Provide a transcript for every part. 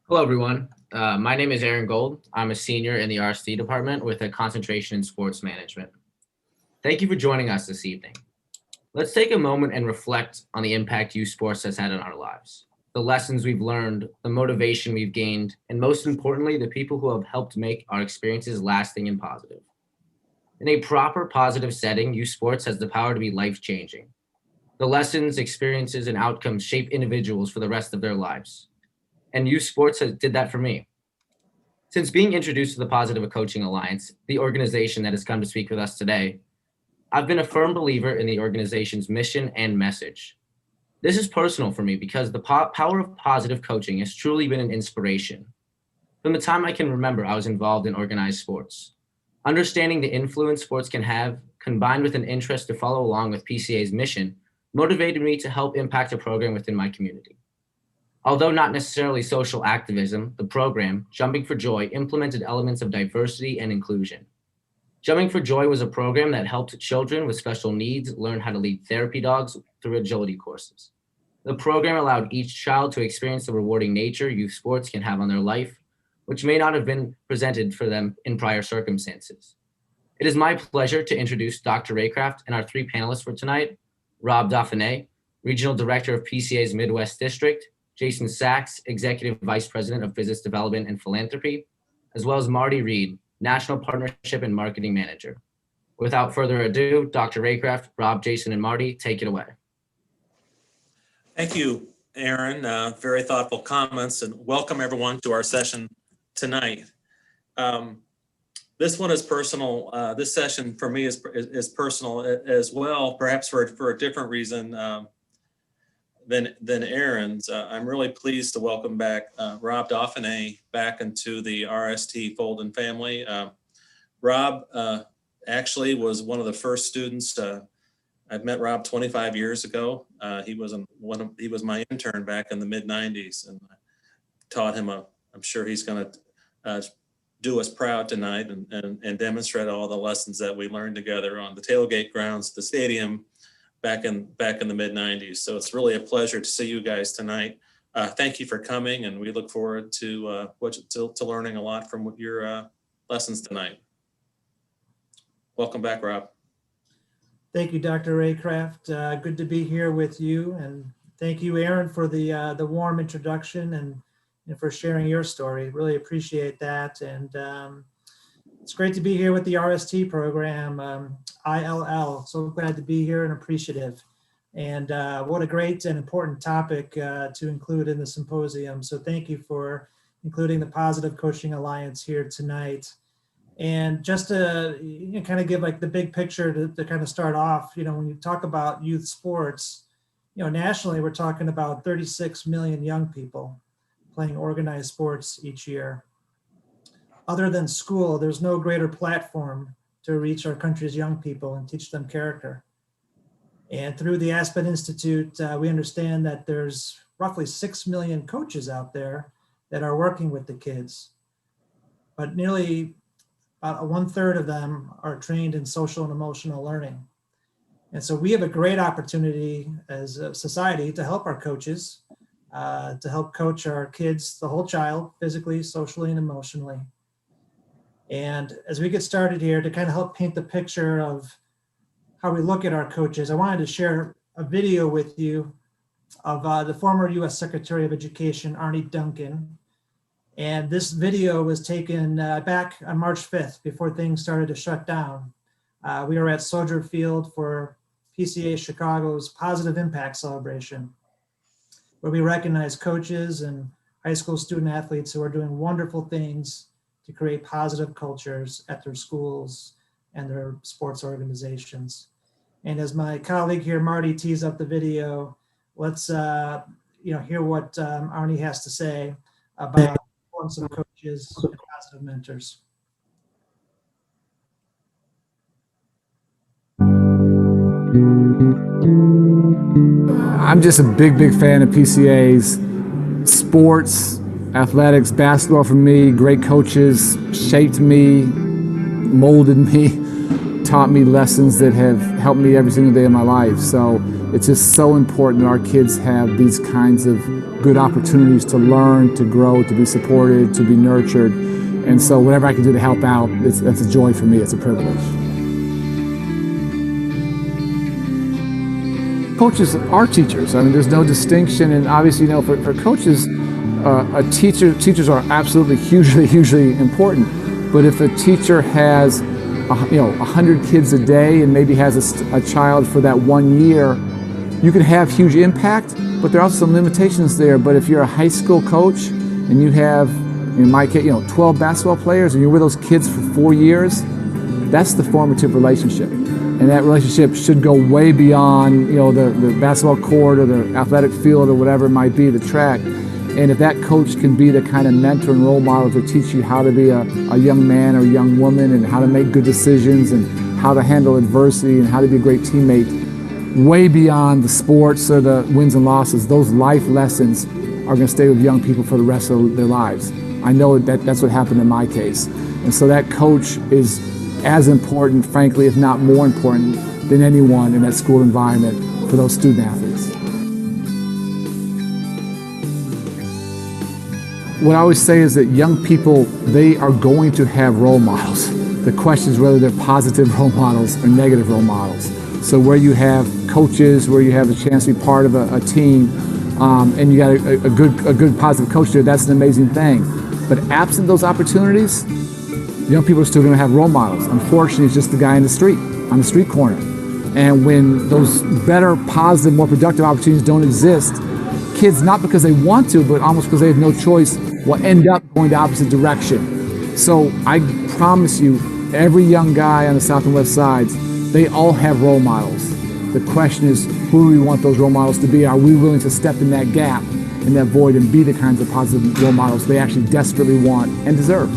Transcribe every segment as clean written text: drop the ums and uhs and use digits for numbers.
Hello, everyone. My name is Aaron Gold. I'm a senior in the RSD department with a concentration in sports management. Thank you for joining us this evening. Let's take a moment and reflect on the impact youth sports has had on our lives, the lessons we've learned, the motivation we've gained, and most importantly, the people who have helped make our experiences lasting and positive. In a proper positive setting, youth sports has the power to be life changing. The lessons, experiences, and outcomes shape individuals for the rest of their lives. And youth sports did that for me. Since being introduced to the Positive Coaching Alliance, the organization that has come to speak with us today, I've been a firm believer in the organization's mission and message. This is personal for me because the power of positive coaching has truly been an inspiration. From the time I can remember, I was involved in organized sports. Understanding the influence sports can have, combined with an interest to follow along with PCA's mission, motivated me to help impact a program within my community. Although not necessarily social activism, the program, Jumping for Joy, implemented elements of diversity and inclusion. Jumping for Joy was a program that helped children with special needs learn how to lead therapy dogs through agility courses. The program allowed each child to experience the rewarding nature youth sports can have on their life, which may not have been presented for them in prior circumstances. It is my pleasure to introduce Dr. Raycraft and our three panelists for tonight: Rob Dauphiné, Regional Director of PCA's Midwest District; Jason Sachs, Executive Vice President of Business Development and Philanthropy; as well as Marty Reed, National Partnership and Marketing Manager. Without further ado, Dr. Raycraft, Rob, Jason, and Marty, take it away. Thank you, Aaron. Very thoughtful comments, and welcome everyone to our session tonight. This one is personal. This session for me is personal as well, perhaps for a different reason than Aaron's. I'm really pleased to welcome back Rob Dauphiné back into the RST fold and family. Rob actually was one of the first students. I've met Rob 25 years ago. He was my intern back in the mid '90s, and I taught him. I'm sure he's going to do us proud tonight and demonstrate all the lessons that we learned together on the tailgate grounds, the stadium, back in the mid '90s. So it's really a pleasure to see you guys tonight. Thank you for coming, and we look forward to learning a lot from your lessons tonight. Welcome back, Rob. Thank you, Dr. Raycraft. Good to be here with you, and thank you, Aaron, for the warm introduction and for sharing your story. Really appreciate that, and it's great to be here with the RST program, ILL. So glad to be here and appreciative. And what a great and important topic to include in the symposium. So thank you for including the Positive Coaching Alliance here tonight. And just to kind of give like the big picture to kind of start off, when you talk about youth sports, nationally, we're talking about 36 million young people playing organized sports each year. Other than school, there's no greater platform to reach our country's young people and teach them character. And through the Aspen Institute, we understand that there's roughly 6 million coaches out there that are working with the kids, but nearly about 1/3 of them are trained in social and emotional learning. And so we have a great opportunity as a society to help our coaches, to help coach our kids, the whole child, physically, socially, and emotionally. And as we get started here, to kind of help paint the picture of how we look at our coaches, I wanted to share a video with you of the former U.S. Secretary of Education, Arne Duncan. And this video was taken back on March 5th, before things started to shut down. We were at Soldier Field for PCA Chicago's Positive Impact Celebration, where we recognize coaches and high school student athletes who are doing wonderful things to create positive cultures at their schools and their sports organizations. And as my colleague here, Marty, tees up the video, let's hear what Arne has to say about the importance of coaches and positive mentors. I'm just a big fan of PCA's sports, athletics, basketball for me. Great coaches shaped me, molded me, taught me lessons that have helped me every single day of my life. So It's just so important that our kids have these kinds of good opportunities to learn, to grow, to be supported, to be nurtured. And so whatever I can do to help out, that's a joy for me. It's a privilege. Coaches are teachers. I mean, there's no distinction. And obviously, for coaches, teachers are absolutely hugely important. But if a teacher has 100 kids a day and maybe has a child for that 1 year, you can have huge impact, but there are also some limitations there. But if you're a high school coach and you have, in my case, 12 basketball players and you're with those kids for 4 years, that's the formative relationship. And that relationship should go way beyond, the basketball court or the athletic field or whatever it might be, the track. And if that coach can be the kind of mentor and role model to teach you how to be a young man or a young woman and how to make good decisions and how to handle adversity and how to be a great teammate, way beyond the sports or the wins and losses, those life lessons are going to stay with young people for the rest of their lives. I know that's what happened in my case. And so that coach is as important, frankly, if not more important than anyone in that school environment for those student athletes. What I always say is that young people, they are going to have role models. The question is whether they're positive role models or negative role models. So where you have coaches, where you have a chance to be part of a team, and you got a good positive coach there, that's an amazing thing. But absent those opportunities, young people are still going to have role models. Unfortunately, it's just the guy in the street, on the street corner. And when those better, positive, more productive opportunities don't exist, kids, not because they want to, but almost because they have no choice, will end up going the opposite direction. So I promise you, every young guy on the South and West sides, they all have role models. The question is, who do we want those role models to be? Are we willing to step in that gap, in that void, and be the kinds of positive role models they actually desperately want and deserve?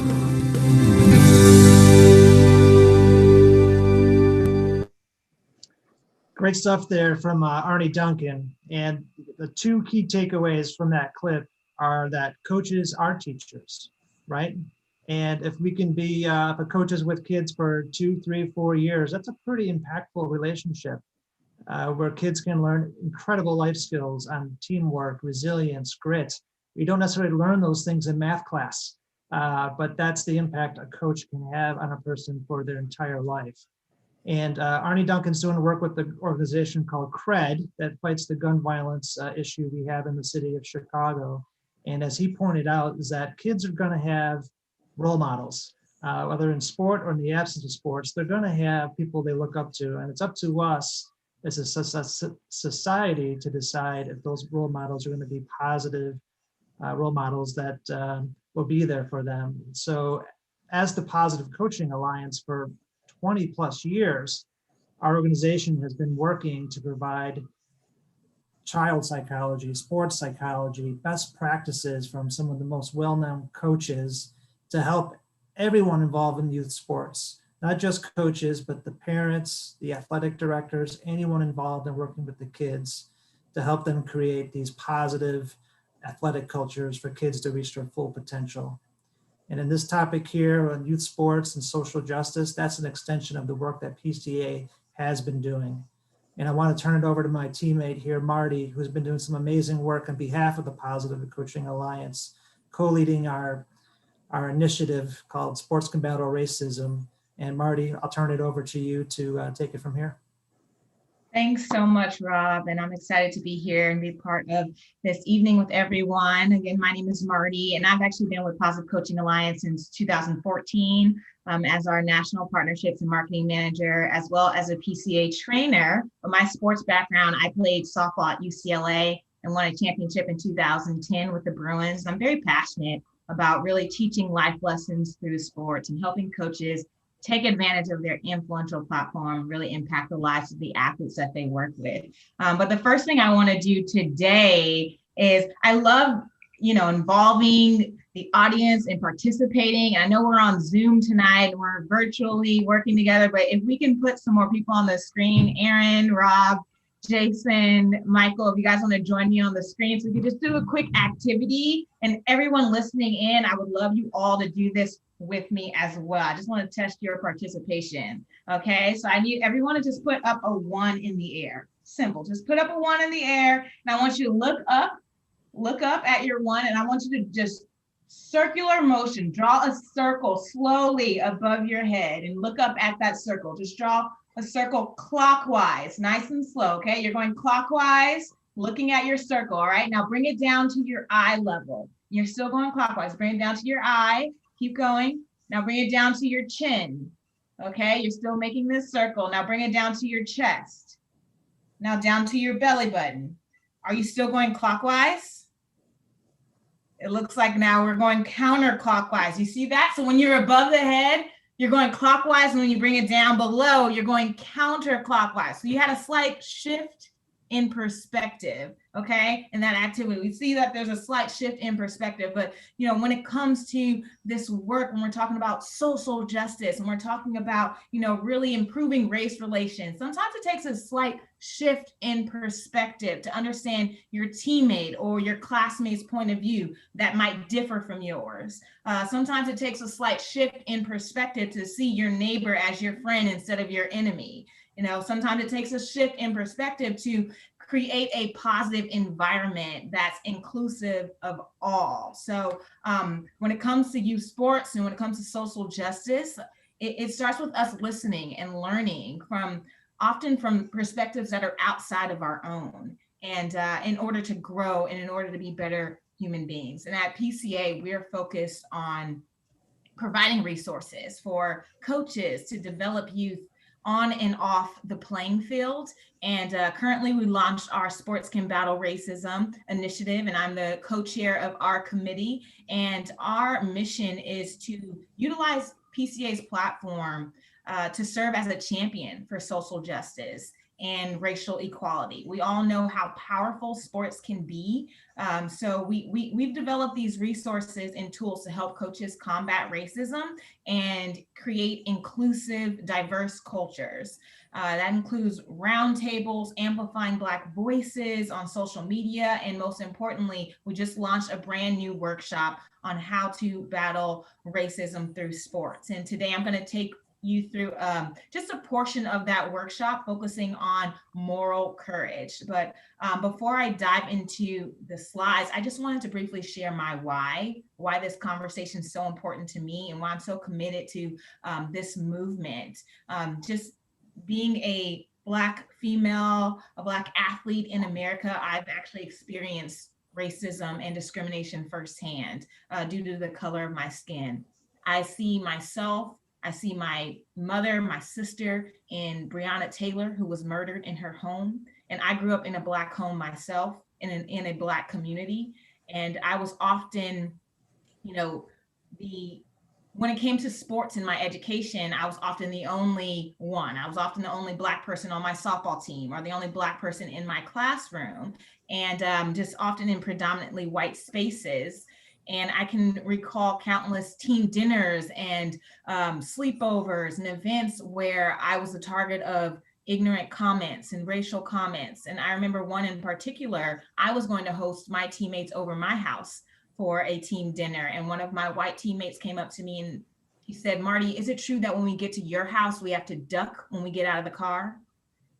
Great stuff there from Arnie Duncan. And the two key takeaways from that clip are that coaches are teachers, right? And if we can be, if a coach is with kids for 2, 3, 4 years, that's a pretty impactful relationship where kids can learn incredible life skills on teamwork, resilience, grit. We don't necessarily learn those things in math class, but that's the impact a coach can have on a person for their entire life. And Arnie Duncan's doing work with the organization called CRED that fights the gun violence issue we have in the city of Chicago. And as he pointed out, is that kids are going to have role models, whether in sport or in the absence of sports. They're going to have people they look up to, and it's up to us as a society to decide if those role models are going to be positive role models that will be there for them. So as the Positive Coaching Alliance for 20 plus years, our organization has been working to provide child psychology, sports psychology, best practices from some of the most well-known coaches to help everyone involved in youth sports, not just coaches, but the parents, the athletic directors, anyone involved in working with the kids to help them create these positive athletic cultures for kids to reach their full potential. And in this topic here on youth sports and social justice, that's an extension of the work that PCA has been doing. And I want to turn it over to my teammate here, Marty, who's been doing some amazing work on behalf of the Positive Coaching Alliance, co-leading our initiative called Sports Can Battle Racism. And Marty, I'll turn it over to you to take it from here. Thanks so much, Rob. And I'm excited to be here and be part of this evening with everyone. Again, my name is Marty, and I've actually been with Positive Coaching Alliance since 2014 as our National Partnerships and Marketing Manager, as well as a PCA trainer. But my sports background, I played softball at UCLA and won a championship in 2010 with the Bruins. I'm very passionate about really teaching life lessons through sports and helping coaches take advantage of their influential platform, really impact the lives of the athletes that they work with. But the first thing I want to do today is I love, involving the audience and participating. I know we're on Zoom tonight, we're virtually working together, but if we can put some more people on the screen, Aaron, Rob, Jason, Michael, if you guys want to join me on the screen, so we can just do a quick activity. And everyone listening in, I would love you all to do this with me as well. I just want to test your participation. Okay, so I need everyone to just put up a 1 in the air. simple. Just put up a 1 in the air, and I want you to look up at your 1, and I want you to just circular motion, draw a circle slowly above your head and look up at that circle. Just draw a circle clockwise, nice and slow, okay? You're going clockwise, looking at your circle, all right? Now bring it down to your eye level. You're still going clockwise, bring it down to your eye, keep going. Now bring it down to your chin, okay? You're still making this circle. Now bring it down to your chest. Now down to your belly button. Are you still going clockwise? It looks like now we're going counterclockwise. You see that? So when you're above the head, you're going clockwise, and when you bring it down below, you're going counterclockwise. So you had a slight shift in perspective, okay? In that activity, we see that there's a slight shift in perspective, but when it comes to this work, when we're talking about social justice, and we're talking about, really improving race relations, sometimes it takes a slight shift in perspective to understand your teammate or your classmate's point of view that might differ from yours. Sometimes it takes a slight shift in perspective to see your neighbor as your friend instead of your enemy. Sometimes it takes a shift in perspective to create a positive environment that's inclusive of all. So when it comes to youth sports and when it comes to social justice, it starts with us listening and learning often from perspectives that are outside of our own, and in order to grow and in order to be better human beings. And at PCA, we're focused on providing resources for coaches to develop youth on and off the playing field. And currently we launched our Sports Can Battle Racism initiative, and I'm the co-chair of our committee. And our mission is to utilize PCA's platform to serve as a champion for social justice and racial equality. We all know how powerful sports can be. So we've developed these resources and tools to help coaches combat racism and create inclusive, diverse cultures. That includes roundtables, amplifying Black voices on social media, and most importantly, we just launched a brand new workshop on how to battle racism through sports. And today I'm going to take you through just a portion of that workshop focusing on moral courage. But before I dive into the slides, I just wanted to briefly share my why this conversation is so important to me and why I'm so committed to this movement. Just being a Black female, a Black athlete in America, I've actually experienced racism and discrimination firsthand due to the color of my skin. I see myself, I see my mother, my sister, in Breonna Taylor, who was murdered in her home. And I grew up in a Black home myself, in a Black community. And I was often, when it came to sports in my education, I was often the only one. I was often the only Black person on my softball team or the only Black person in my classroom, and just often in predominantly white spaces. And I can recall countless team dinners and sleepovers and events where I was the target of ignorant comments and racial comments. And I remember one in particular, I was going to host my teammates over my house for a team dinner. And one of my white teammates came up to me and he said, "Marty, is it true that when we get to your house, we have to duck when we get out of the car?"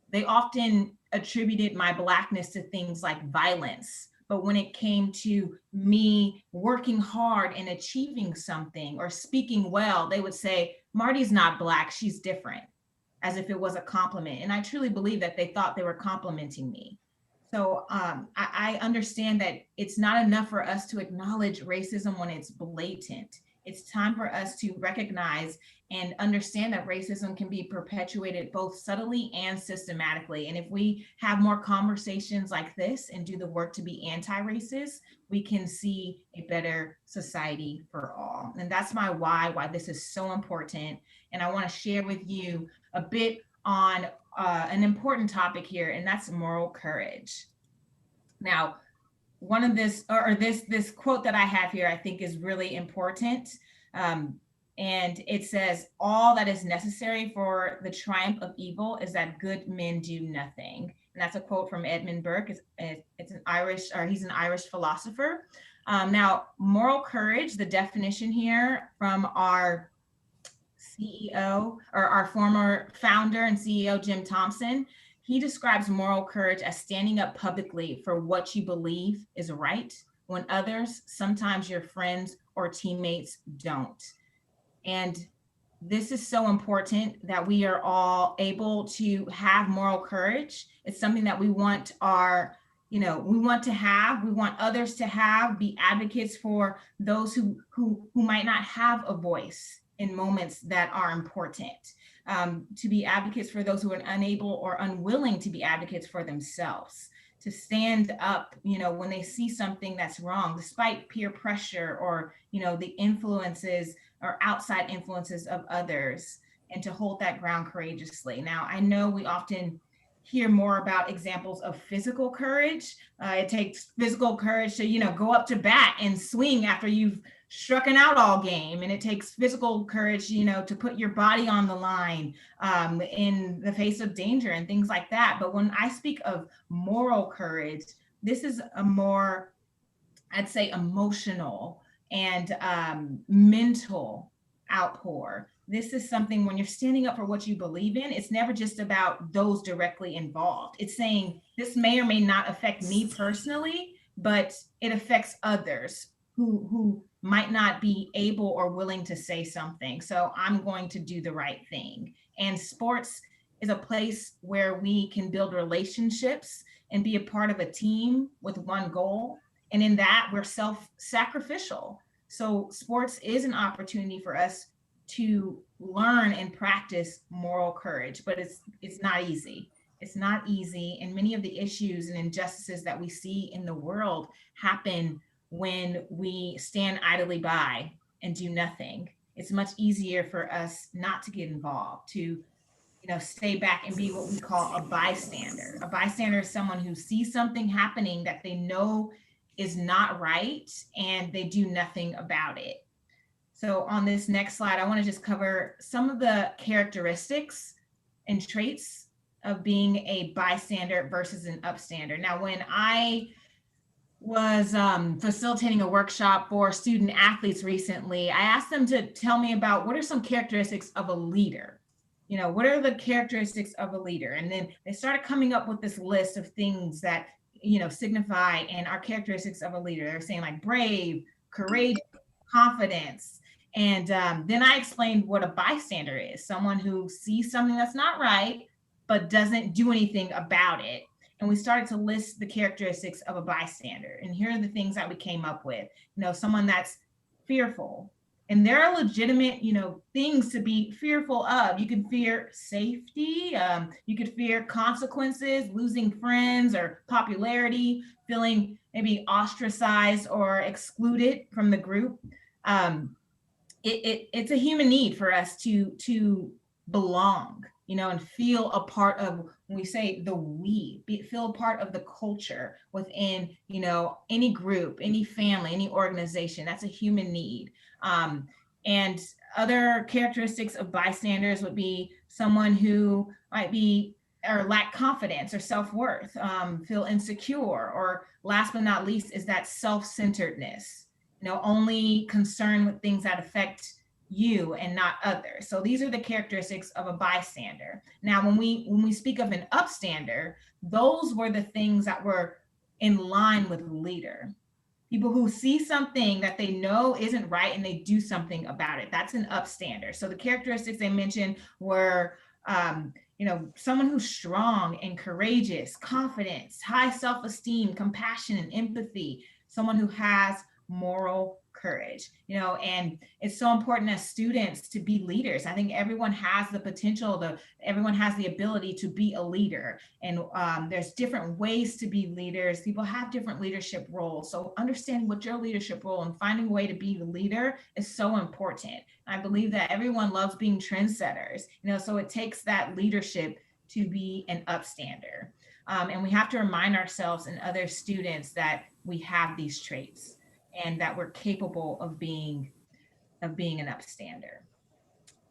They often attributed my Blackness to things like violence. But when it came to me working hard and achieving something or speaking well, they would say, "Marty's not Black, she's different," as if it was a compliment. And I truly believe that they thought they were complimenting me. So I understand that it's not enough for us to acknowledge racism when it's blatant. It's time for us to recognize and understand that racism can be perpetuated both subtly and systematically. And if we have more conversations like this and do the work to be anti-racist, we can see a better society for all. And that's my why this is so important. And I want to share with you a bit on an important topic here, and that's moral courage. Now, one of this quote that I have here, I think is really important. And it says, "All that is necessary for the triumph of evil is that good men do nothing." And that's a quote from Edmund Burke. It's an Irish, or he's an Irish philosopher. Now, moral courage, the definition here from our CEO, or our former founder and CEO, Jim Thompson, he describes moral courage as standing up publicly for what you believe is right when others, sometimes your friends or teammates, don't. And this is so important that we are all able to have moral courage. It's something that we want we want to have, we want others to have, be advocates for those who might not have a voice in moments that are important, to be advocates for those who are unable or unwilling to be advocates for themselves, to stand up, when they see something that's wrong, despite peer pressure or, the influences or outside influences of others, and to hold that ground courageously. Now, I know we often hear more about examples of physical courage. It takes physical courage to, go up to bat and swing after you've struck out all game. And it takes physical courage, to put your body on the line in the face of danger and things like that. But when I speak of moral courage, this is a more, I'd say, emotional and mental outpour. This is something when you're standing up for what you believe in, it's never just about those directly involved. It's saying this may or may not affect me personally, but it affects others who might not be able or willing to say something. So I'm going to do the right thing. And sports is a place where we can build relationships and be a part of a team with one goal. And in that, we're self-sacrificial. So sports is an opportunity for us to learn and practice moral courage, but it's not easy. It's not easy. And many of the issues and injustices that we see in the world happen when we stand idly by and do nothing. It's much easier for us not to get involved, to stay back and be what we call a bystander. A bystander is someone who sees something happening that they know is not right and they do nothing about it. So on this next slide, I want to just cover some of the characteristics and traits of being a bystander versus an upstander. Now, when I was facilitating a workshop for student athletes recently, I asked them to tell me about what are some characteristics of a leader. What are the characteristics of a leader? And then they started coming up with this list of things that signify and are characteristics of a leader. They're saying like brave, courageous, confidence. And then I explained what a bystander is, someone who sees something that's not right, but doesn't do anything about it. And we started to list the characteristics of a bystander. And here are the things that we came up with. Someone that's fearful. And there are legitimate, things to be fearful of. You could fear safety. You could fear consequences, losing friends or popularity, feeling maybe ostracized or excluded from the group. It's a human need for us to belong, and feel a part of, when we say feel a part of the culture within, any group, any family, any organization. That's a human need. And other characteristics of bystanders would be someone who might be or lack confidence or self-worth, feel insecure, or last but not least is that self-centeredness, only concerned with things that affect you and not others. So these are the characteristics of a bystander. Now, when we speak of an upstander, those were the things that were in line with leader. People who see something that they know isn't right and they do something about it. That's an upstander. So the characteristics they mentioned were, someone who's strong and courageous, confidence, high self-esteem, compassion, and empathy, someone who has moral courage, and it's so important as students to be leaders. I think everyone has the potential, everyone has the ability to be a leader, and there's different ways to be leaders. People have different leadership roles. So understanding what your leadership role and finding a way to be the leader is so important. I believe that everyone loves being trendsetters, so it takes that leadership to be an upstander. And we have to remind ourselves and other students that we have these traits and that we're capable of being an upstander.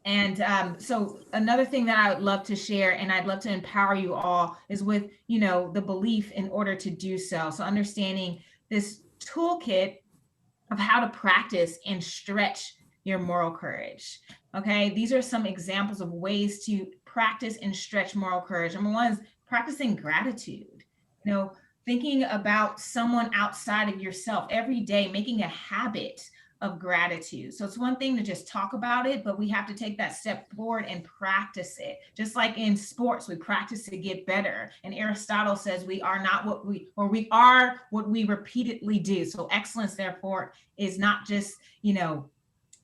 And so another thing that I would love to share, and I'd love to empower you all, is with, the belief in order to do so. So understanding this toolkit of how to practice and stretch your moral courage. Okay, these are some examples of ways to practice and stretch moral courage. Number one is practicing gratitude, thinking about someone outside of yourself every day, making a habit of gratitude. So it's one thing to just talk about it, but we have to take that step forward and practice it. Just like in sports, we practice to get better. And Aristotle says we are what we repeatedly do. So excellence, therefore, is not just,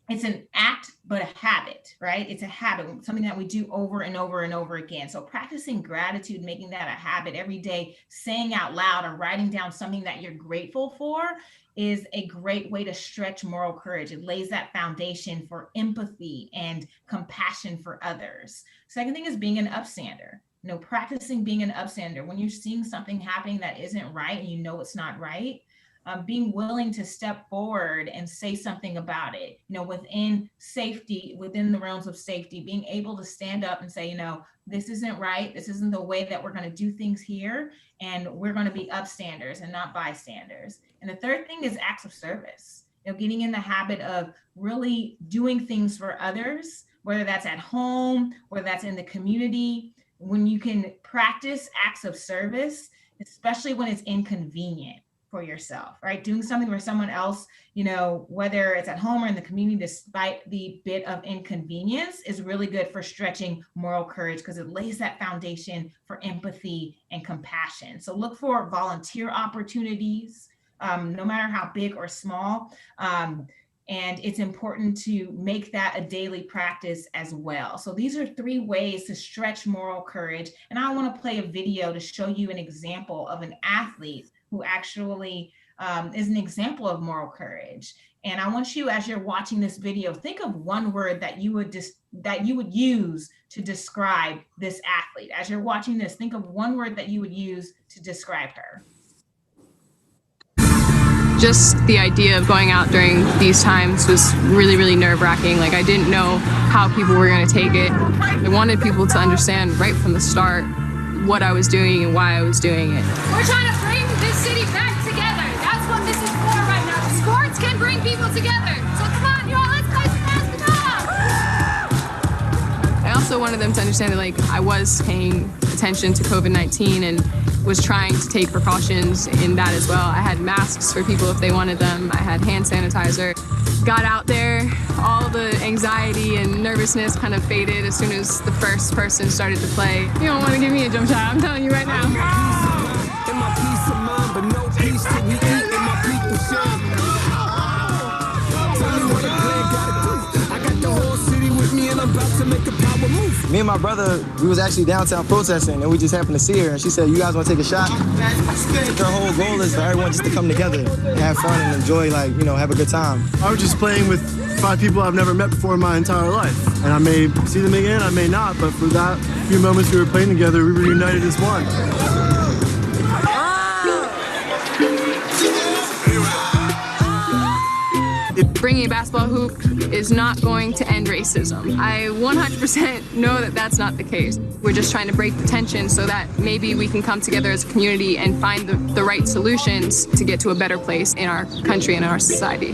it's an act, but a habit, right? It's a habit, something that we do over and over and over again. So practicing gratitude, making that a habit every day, saying out loud or writing down something that you're grateful for is a great way to stretch moral courage. It lays that foundation for empathy and compassion for others. Second thing is being an upstander. Practicing being an upstander. When you're seeing something happening that isn't right and it's not right, being willing to step forward and say something about it, within safety, within the realms of safety, being able to stand up and say, this isn't right. This isn't the way that we're going to do things here. And we're going to be upstanders and not bystanders. And the third thing is acts of service, getting in the habit of really doing things for others, whether that's at home, whether that's in the community. When you can practice acts of service, especially when it's inconvenient for yourself, right? Doing something for someone else, whether it's at home or in the community, despite the bit of inconvenience, is really good for stretching moral courage because it lays that foundation for empathy and compassion. So look for volunteer opportunities, no matter how big or small. And it's important to make that a daily practice as well. So these are 3 ways to stretch moral courage. And I want to play a video to show you an example of an athlete who actually is an example of moral courage. And I want you, as you're watching this video, think of one word that you would use to describe this athlete. As you're watching this, think of one word that you would use to describe her. Just the idea of going out during these times was really, really nerve-wracking. Like, I didn't know how people were going to take it. I wanted people to understand right from the start what I was doing and why I was doing it. We're trying to bring this city back together. That's what this is for right now. Sports can bring people together. So come on, y'all, let's play some basketball. I also wanted them to understand that, I was paying attention to COVID-19 and was trying to take precautions in that as well. I had masks for people if they wanted them. I had hand sanitizer. Got out there, all the anxiety and nervousness kind of faded as soon as the first person started to play. You don't want to give me a jump shot, I'm telling you right now. In my peace of mind, but no peace till we eat in my people shine. Tell me what a plan gotta do. I got the whole city with me and I'm about to make a power move. Me and my brother, we was actually downtown protesting and we just happened to see her and she said, you guys want to take a shot? Her whole goal is for everyone just to come together, have fun and enjoy, have a good time. I was just playing with 5 people I've never met before in my entire life. And I may see them again, I may not, but for that few moments we were playing together, we were united as one. Bringing a basketball hoop is not going to end racism. I 100% know that that's not the case. We're just trying to break the tension so that maybe we can come together as a community and find the right solutions to get to a better place in our country and in our society.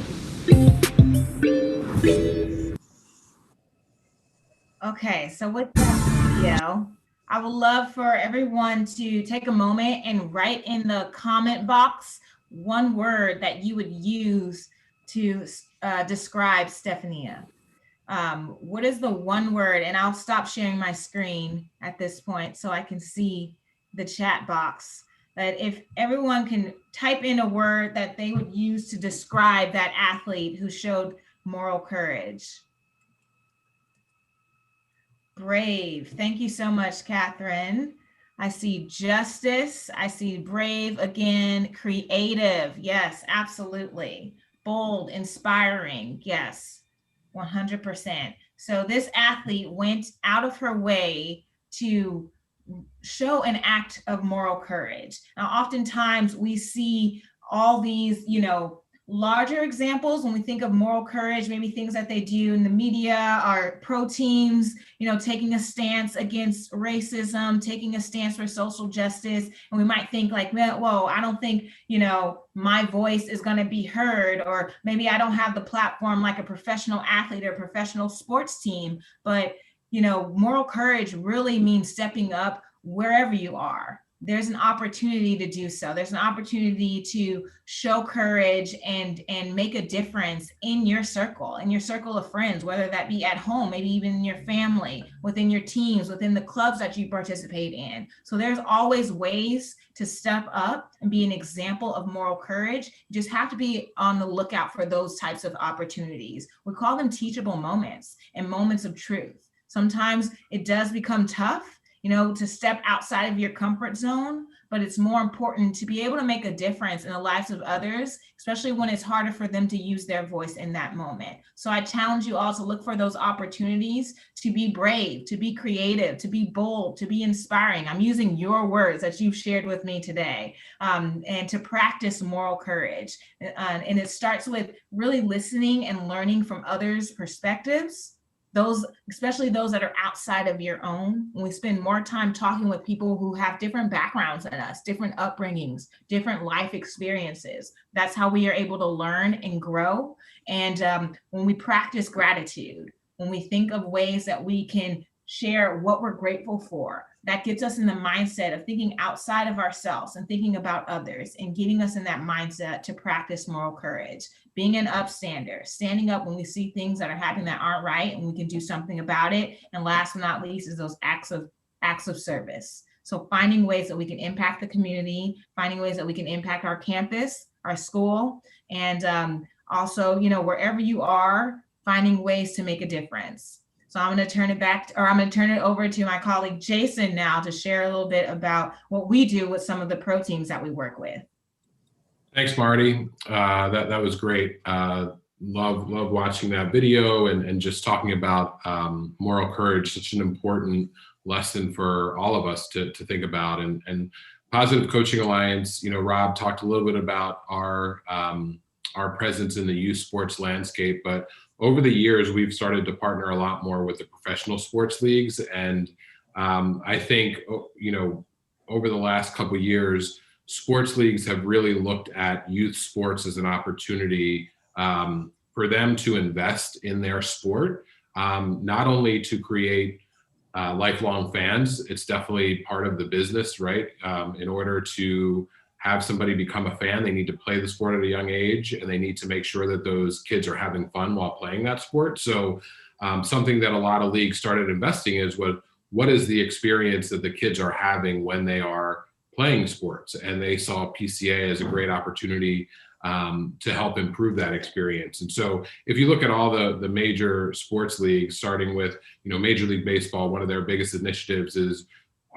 Okay, so with that video, I would love for everyone to take a moment and write in the comment box one word that you would use to describe Stephania. What is the one word? And I'll stop sharing my screen at this point so I can see the chat box. That if everyone can type in a word that they would use to describe that athlete who showed moral courage. Brave. Thank you so much, Catherine. I see justice. I see brave again. Creative. Yes, absolutely. Bold, inspiring. Yes, 100%. So this athlete went out of her way to show an act of moral courage. Now, oftentimes we see all these, larger examples when we think of moral courage, maybe things that they do in the media are pro teams, taking a stance against racism, taking a stance for social justice. And we might think whoa, I don't think, my voice is going to be heard, or maybe I don't have the platform like a professional athlete or professional sports team. But, moral courage really means stepping up wherever you are, there's an opportunity to do so. There's an opportunity to show courage and make a difference in your circle of friends, whether that be at home, maybe even in your family, within your teams, within the clubs that you participate in. So there's always ways to step up and be an example of moral courage. You just have to be on the lookout for those types of opportunities. We call them teachable moments and moments of truth. Sometimes it does become tough, to step outside of your comfort zone, but it's more important to be able to make a difference in the lives of others, especially when it's harder for them to use their voice in that moment. So I challenge you all to look for those opportunities to be brave, to be creative, to be bold, to be inspiring. I'm using your words that you've shared with me today, and to practice moral courage. And it starts with really listening and learning from others' perspectives, especially those that are outside of your own. When we spend more time talking with people who have different backgrounds than us, different upbringings, different life experiences, that's how we are able to learn and grow. And when we practice gratitude, when we think of ways that we can share what we're grateful for, that gets us in the mindset of thinking outside of ourselves and thinking about others, and getting us in that mindset to practice moral courage. Being an upstander, standing up when we see things that are happening that aren't right and we can do something about it. And last but not least is those acts of service. So finding ways that we can impact the community, finding ways that we can impact our campus, our school, and also, wherever you are, finding ways to make a difference. So I'm going to turn it over to my colleague Jason now to share a little bit about what we do with some of the pro teams that we work with. Thanks, Marty. That was great. Love watching that video and just talking about moral courage, such an important lesson for all of us to think about. And Positive Coaching Alliance, Rob talked a little bit about our presence in the youth sports landscape, but over the years, we've started to partner a lot more with the professional sports leagues. And I think, over the last couple of years, sports leagues have really looked at youth sports as an opportunity for them to invest in their sport, not only to create lifelong fans. It's definitely part of the business, right? In order to have somebody become a fan, they need to play the sport at a young age, and they need to make sure that those kids are having fun while playing that sport. So something that a lot of leagues started investing in is what is the experience that the kids are having when they are playing sports, and they saw PCA as a great opportunity to help improve that experience. And so if you look at all the major sports leagues, starting with Major League Baseball, one of their biggest initiatives is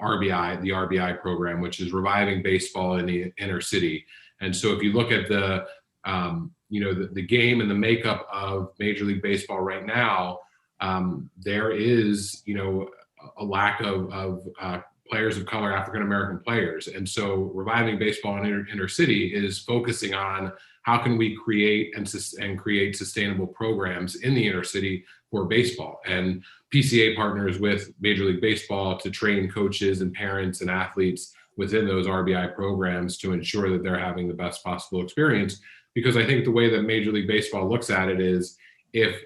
RBI, the RBI program, which is reviving baseball in the inner city. And so if you look at the game and the makeup of Major League Baseball right now, there is a lack of players of color, African-American players. And so reviving baseball in inner city is focusing on how can we create and create sustainable programs in the inner city for baseball. And PCA partners with Major League Baseball to train coaches and parents and athletes within those RBI programs to ensure that they're having the best possible experience. Because I think the way that Major League Baseball looks at it is, if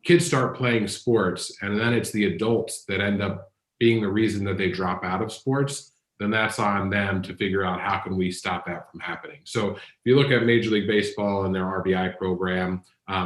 kids start playing sports and then it's the adults that end up being the reason that they drop out of sports, then that's on them to figure out how can we stop that from happening. So if you look at Major League Baseball and their RBI program,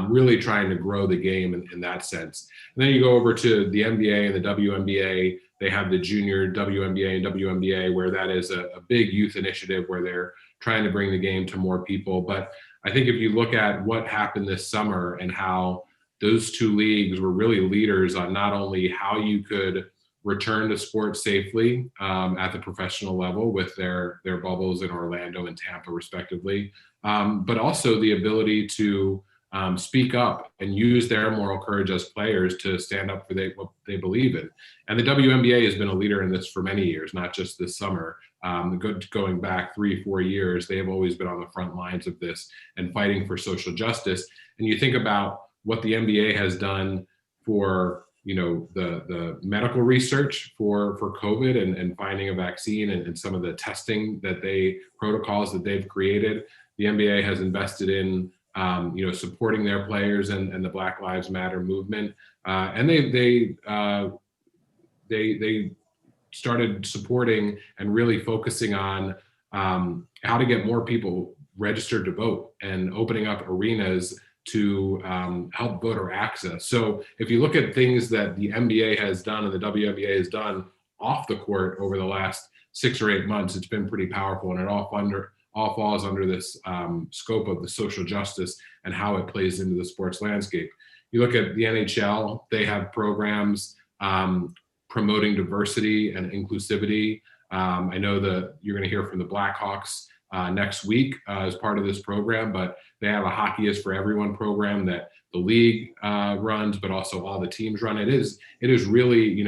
really trying to grow the game in that sense. And then you go over to the NBA and the WNBA. They have the junior WNBA and WNBA, where that is a big youth initiative where they're trying to bring the game to more people. But I think if you look at what happened this summer and how those two leagues were really leaders on not only how you could return to sports safely at the professional level with their bubbles in Orlando and Tampa respectively, but also the ability to speak up and use their moral courage as players to stand up for what they believe in. And the WNBA has been a leader in this for many years, not just this summer. Going back 3-4 years, they have always been on the front lines of this and fighting for social justice. And you think about what the NBA has done for the medical research for COVID and finding a vaccine and some of the testing protocols that they've created. The NBA has invested in supporting their players and the Black Lives Matter movement, and they started supporting and really focusing on how to get more people registered to vote and opening up arenas to help voter access. So if you look at things that the NBA has done and the WNBA has done off the court over the last 6 or 8 months, it's been pretty powerful, and it all falls under this scope of the social justice and how it plays into the sports landscape. You look at the NHL, they have programs promoting diversity and inclusivity. I know that you're going to hear from the Blackhawks next week as part of this program, but they have a Hockey is for Everyone program that the league runs, but also all the teams run. It is really,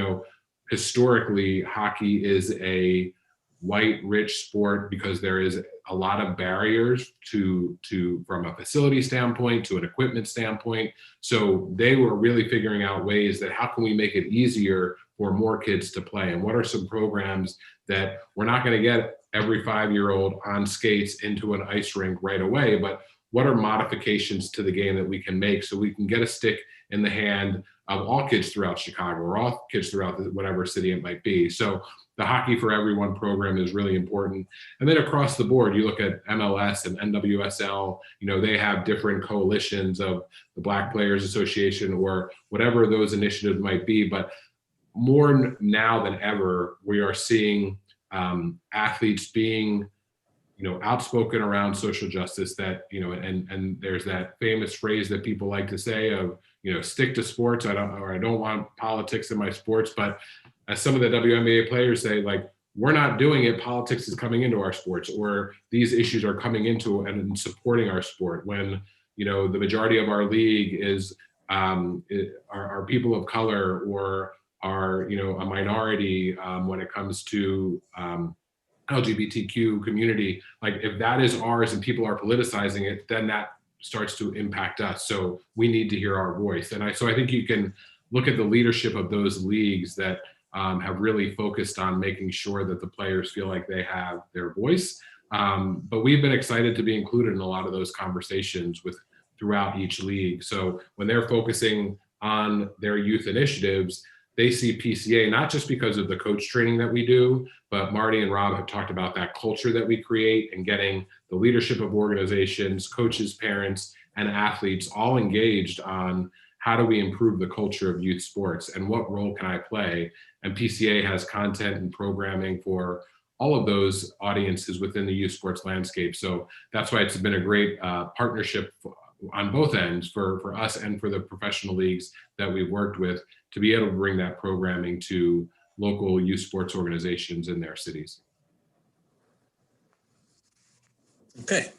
historically, hockey is a white, rich sport because there is a lot of barriers to from a facility standpoint to an equipment standpoint. So they were really figuring out ways that how can we make it easier for more kids to play, and what are some programs that we're not going to get every 5-year-old on skates into an ice rink right away, but what are modifications to the game that we can make so we can get a stick in the hand of all kids throughout Chicago or all kids throughout whatever city it might be. So the Hockey for Everyone program is really important. And then across the board, you look at MLS and NWSL, they have different coalitions of the Black Players Association or whatever those initiatives might be. But more now than ever, we are seeing athletes being, outspoken around social justice that, and there's that famous phrase that people like to say of, stick to sports. I don't want politics in my sports. But as some of the WNBA players say, like, we're not doing it. Politics is coming into our sports, or these issues are coming into and supporting our sport when, the majority of our league is are people of color or are, a minority when it comes to LGBTQ community. Like, if that is ours and people are politicizing it, then that starts to impact us. So we need to hear our voice. And so I think you can look at the leadership of those leagues that have really focused on making sure that the players feel like they have their voice. But we've been excited to be included in a lot of those conversations throughout each league. So when they're focusing on their youth initiatives, they see PCA not just because of the coach training that we do, but Marty and Rob have talked about that culture that we create and getting the leadership of organizations, coaches, parents, and athletes all engaged on how do we improve the culture of youth sports and what role can I play? And PCA has content and programming for all of those audiences within the youth sports landscape. So that's why it's been a great partnership on both ends for us and for the professional leagues that we've worked with to be able to bring that programming to local youth sports organizations in their cities. Okay.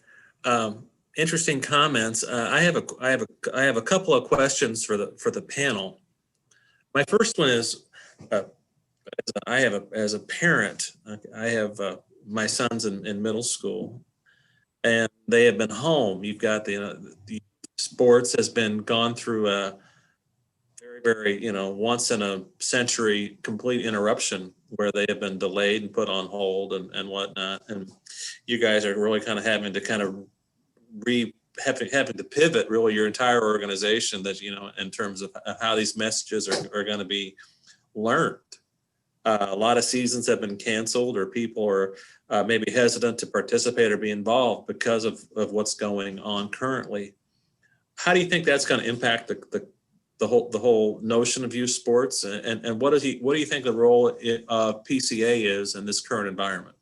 Interesting comments. I have a couple of questions for the panel. My first one is, as a parent, I have my sons in middle school, and they have been home. You've got the sports has been gone through a very, once in a century complete interruption where they have been delayed and put on hold and whatnot. And you guys are really kind of having to having to pivot really your entire organization that, in terms of how these messages are going to be learned. A lot of seasons have been canceled, or people are maybe hesitant to participate or be involved because of what's going on currently. How do you think that's going to impact the whole notion of youth sports, and what do you think the role of PCA is in this current environment?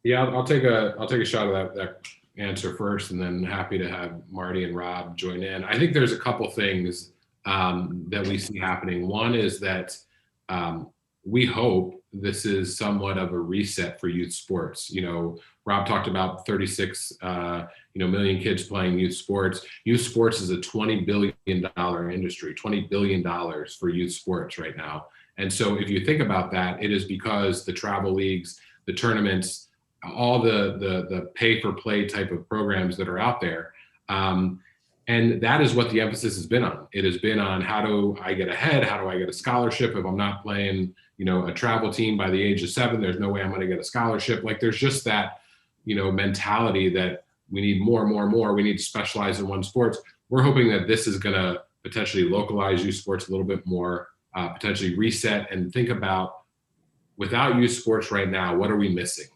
Yeah, I'll take a shot at that answer first, and then happy to have Marty and Rob join in. I think there's a couple things that we see happening. One is that we hope this is somewhat of a reset for youth sports. Rob talked about 36 million kids playing youth sports. Youth sports is a $20 billion industry, $20 billion for youth sports right now. And so if you think about that, it is because the travel leagues, the tournaments, all the pay for play type of programs that are out there. And that is what the emphasis has been on. It has been on, how do I get ahead? How do I get a scholarship? If I'm not playing, a travel team by the age of 7, there's no way I'm going to get a scholarship. Like, there's just that, mentality that we need more. We need to specialize in one sport. We're hoping that this is going to potentially localize youth sports a little bit more, potentially reset and think about without youth sports right now, what are we missing?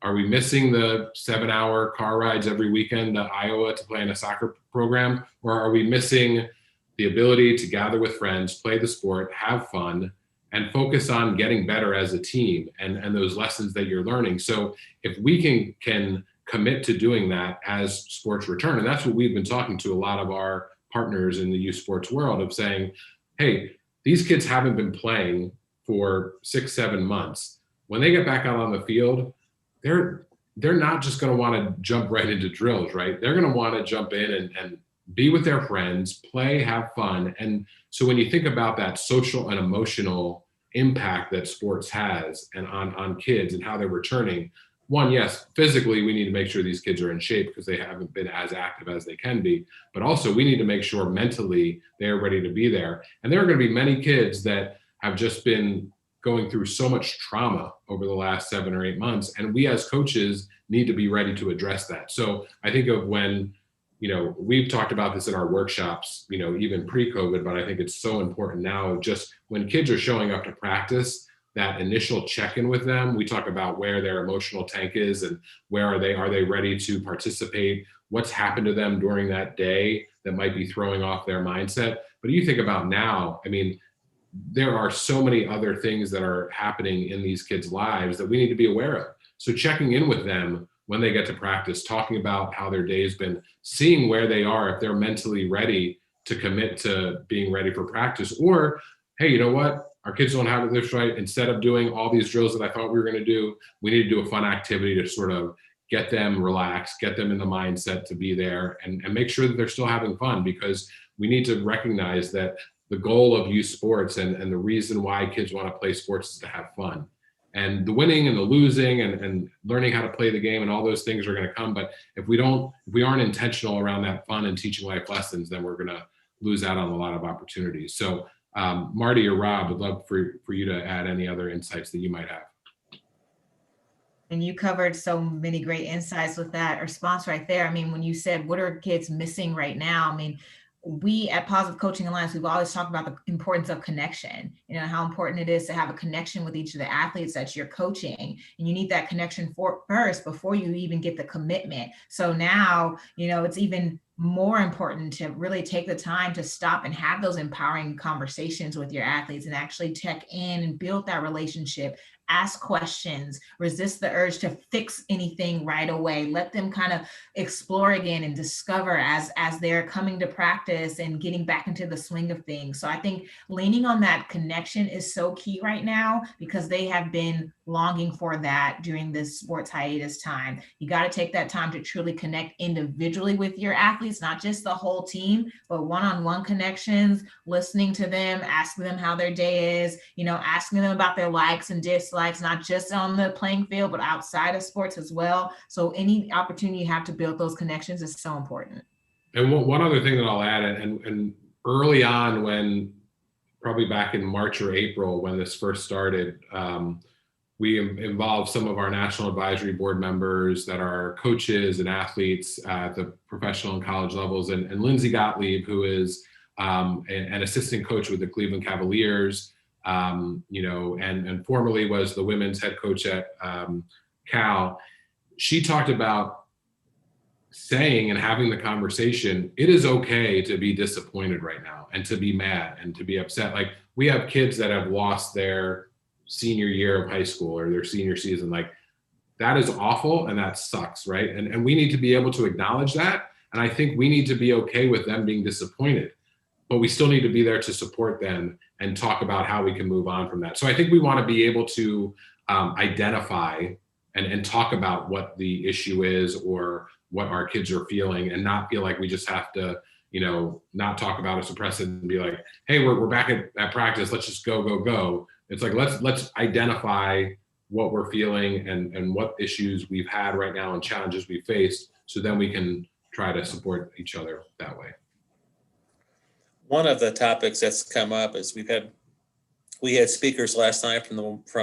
Are we missing the 7-hour car rides every weekend to Iowa to play in a soccer program? Or are we missing the ability to gather with friends, play the sport, have fun, and focus on getting better as a team and those lessons that you're learning? So if we can commit to doing that as sports return, and that's what we've been talking to a lot of our partners in the youth sports world of saying, hey, these kids haven't been playing for 6-7 months. When they get back out on the field, they're not just going to want to jump right into drills, right? They're going to want to jump in and be with their friends, play, have fun. And so when you think about that social and emotional impact that sports has and on kids and how they're returning, one, yes, physically, we need to make sure these kids are in shape because they haven't been as active as they can be. But also we need to make sure mentally they're ready to be there. And there are going to be many kids that have just been going through so much trauma over the last 7 or 8 months. And we as coaches need to be ready to address that. So I think of when, we've talked about this in our workshops, even pre-COVID, but I think it's so important now, just when kids are showing up to practice, that initial check-in with them, we talk about where their emotional tank is and where are they ready to participate, what's happened to them during that day that might be throwing off their mindset. But you think about now, there are so many other things that are happening in these kids' lives that we need to be aware of. So checking in with them when they get to practice, talking about how their day's been, seeing where they are, if they're mentally ready to commit to being ready for practice, or, hey, you know what? Our kids don't have it this right. Instead of doing all these drills that I thought we were going to do, we need to do a fun activity to sort of get them relaxed, get them in the mindset to be there and make sure that they're still having fun, because we need to recognize that the goal of youth sports and the reason why kids want to play sports is to have fun. And the winning and the losing and learning how to play the game and all those things are going to come. But if we aren't intentional around that fun and teaching life lessons, then we're going to lose out on a lot of opportunities. So Marty or Rob, would love for you to add any other insights that you might have. And you covered so many great insights with that response right there. When you said, what are kids missing right now? We at Positive Coaching Alliance, we've always talked about the importance of connection, how important it is to have a connection with each of the athletes that you're coaching. And you need that connection first before you even get the commitment. So now, it's even more important to really take the time to stop and have those empowering conversations with your athletes and actually check in and build that relationship, ask questions, resist the urge to fix anything right away. Let them kind of explore again and discover as they're coming to practice and getting back into the swing of things. So I think leaning on that connection is so key right now, because they have been longing for that during this sports hiatus time. You got to take that time to truly connect individually with your athletes, not just the whole team, but one-on-one connections, listening to them, asking them how their day is, asking them about their likes and dislikes, not just on the playing field, but outside of sports as well. So any opportunity you have to build those connections is so important. And one other thing that I'll add, and early on, when probably back in March or April, when this first started, we involved some of our national advisory board members that are coaches and athletes at the professional and college levels. And Lindsay Gottlieb, who is an assistant coach with the Cleveland Cavaliers, and formerly was the women's head coach at Cal. She talked about saying and having the conversation, it is okay to be disappointed right now and to be mad and to be upset. Like, we have kids that have lost their senior year of high school or their senior season. Like, that is awful and that sucks, right? And we need to be able to acknowledge that. And I think we need to be okay with them being disappointed, but we still need to be there to support them and talk about how we can move on from that. So I think we want to be able to identify and talk about what the issue is or what our kids are feeling, and not feel like we just have to, not talk about it, suppress it, and be like, hey, we're back at practice. Let's just go. It's like, let's identify what we're feeling and what issues we've had right now and challenges we faced, so then we can try to support each other that way. One of the topics that's come up is we had speakers last night from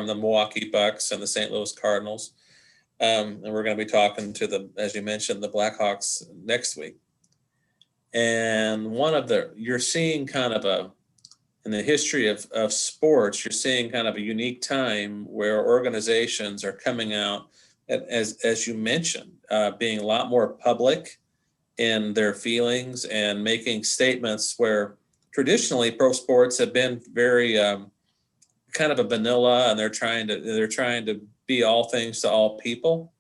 the Milwaukee Bucks and the St. Louis Cardinals. And we're going to be talking to as you mentioned, the Blackhawks next week. And you're seeing kind of in the history of sports, you're seeing kind of a unique time where organizations are coming out, as you mentioned, being a lot more public in their feelings and making statements where traditionally pro sports have been very kind of a vanilla, and they're trying to be all things to all people.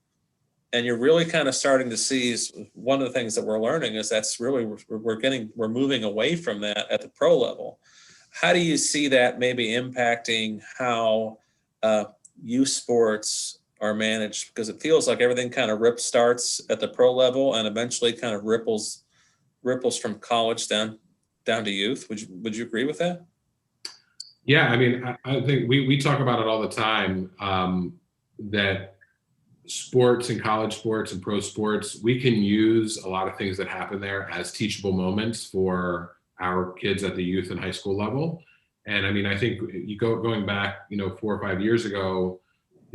And you're really kind of starting to see, one of the things that we're learning is that's really, we're moving away from that at the pro level. How do you see that maybe impacting how youth sports are managed? Because it feels like everything kind of starts at the pro level and eventually kind of ripples from college down to youth. Would you agree with that? Yeah, I mean, I think we talk about it all the time, that sports and college sports and pro sports, we can use a lot of things that happen there as teachable moments for our kids at the youth and high school level. And I mean, I think you going back, 4 or 5 years ago,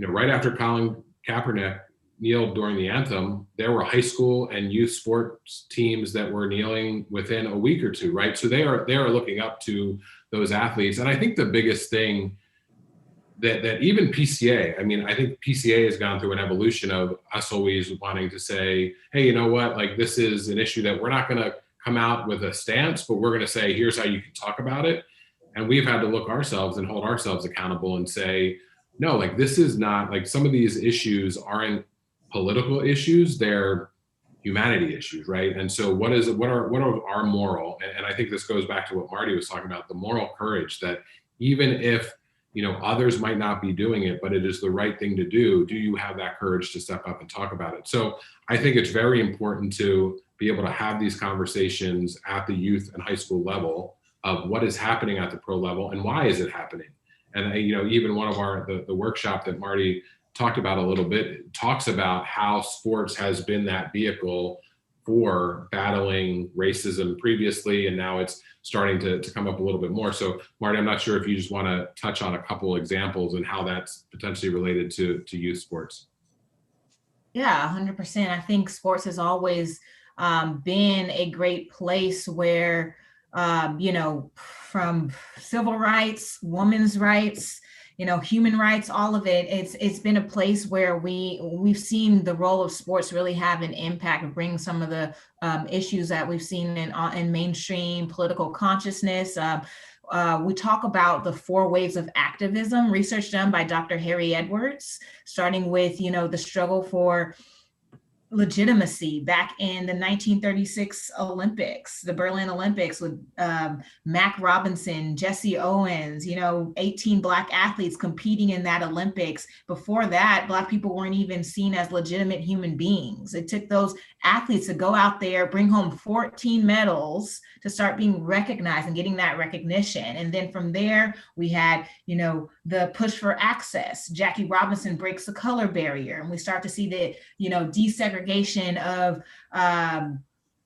right after Colin Kaepernick kneeled during the anthem, there were high school and youth sports teams that were kneeling within a week or two, right? So they are looking up to those athletes. And I think the biggest thing that even PCA, I mean, I think PCA has gone through an evolution of us always wanting to say, hey, you know what, like this is an issue that we're not going to come out with a stance, but we're going to say, here's how you can talk about it. And we've had to look ourselves and hold ourselves accountable and say, no, like this is not, like some of these issues aren't political issues, they're humanity issues, right? And so what are our moral, and I think this goes back to what Marty was talking about, the moral courage that even if others might not be doing it, but it is the right thing to do you have that courage to step up and talk about it? So I think it's very important to be able to have these conversations at the youth and high school level of what is happening at the pro level and why is it happening. And even one of the workshop that Marty talked about a little bit talks about how sports has been that vehicle for battling racism previously, and now it's starting to come up a little bit more. So Marty, I'm not sure if you just want to touch on a couple examples and how that's potentially related to youth sports. Yeah, 100%. I think sports has always been a great place where, from civil rights, women's rights, human rights, all of it, it's been a place where we've seen the role of sports really have an impact and bring some of the issues that we've seen in mainstream political consciousness. We talk about the 4 waves of activism, research done by Dr. Harry Edwards, starting with, the struggle for legitimacy back in the 1936 Olympics, the Berlin Olympics, with Mac Robinson, Jesse Owens, 18 Black athletes competing in that Olympics. Before that, Black people weren't even seen as legitimate human beings. It took those athletes to go out there, bring home 14 medals to start being recognized and getting that recognition. And then from there, we had, the push for access. Jackie Robinson breaks the color barrier, and we start to see the, desegregation of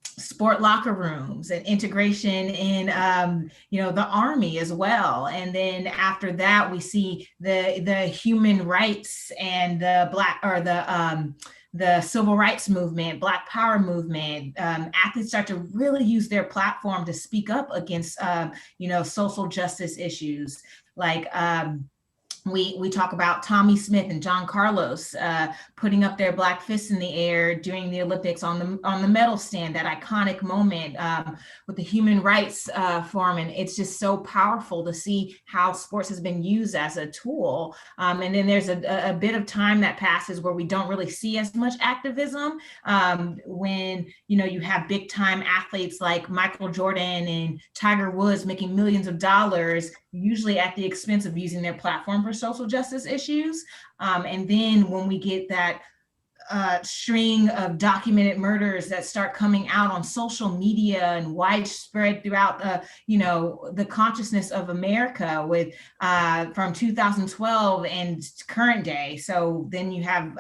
sport locker rooms and integration in, the Army as well. And then after that, we see the human rights and the civil rights movement, Black Power movement. Athletes start to really use their platform to speak up against, social justice issues. Like we talk about Tommy Smith and John Carlos putting up their Black fists in the air during the Olympics on the medal stand, that iconic moment with the Human Rights Forum. And it's just so powerful to see how sports has been used as a tool. And then there's a bit of time that passes where we don't really see as much activism when, you have big time athletes like Michael Jordan and Tiger Woods making millions of dollars, usually at the expense of using their platform for social justice issues. And then when we get that string of documented murders that start coming out on social media and widespread throughout the consciousness of America with from 2012 and current day. So then you have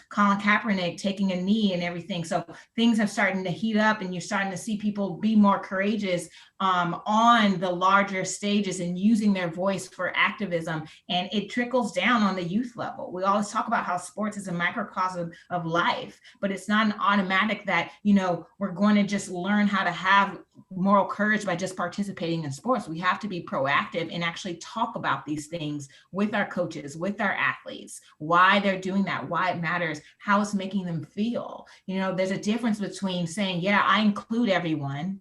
Colin Kaepernick taking a knee and everything. So things have started to heat up, and you're starting to see people be more courageous on the larger stages and using their voice for activism. And it trickles down on the youth level. We always talk about how sports is a microcosm of life, but it's not an automatic that, we're going to just learn how to have moral courage by just participating in sports. We have to be proactive and actually talk about these things with our coaches, with our athletes, why they're doing that, why it matters, how it's making them feel. There's a difference between saying, yeah, I include everyone,